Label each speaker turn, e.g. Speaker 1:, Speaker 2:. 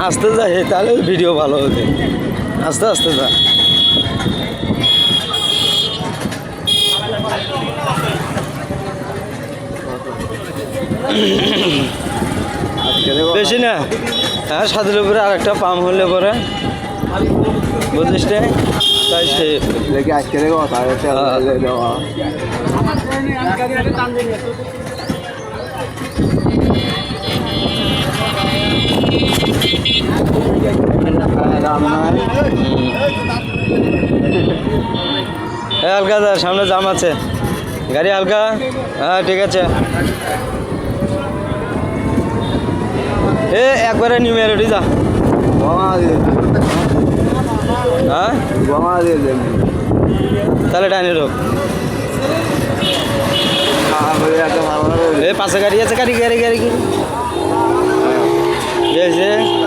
Speaker 1: আস্তে যা, তাহলে ভিডিও ভালো হবে। আস্তে আস্তে যা। বেশি না, হ্যাঁ, সাদের উপরে আর একটা পাম্প হলে পরে বুঝিস রে, তাই সে
Speaker 2: আজকে কথা দেওয়া
Speaker 1: হালকা দা, সামনে জাম আছে, গাড়ি হালকা। হ্যাঁ ঠিক আছে, একবারে নিউ মেরোডি যা। হ্যাঁ তাহলে ডাইনে ঢোক। পাশে গাড়ি আছে, গাড়ি গাড়ি গাড়ি গাড়ি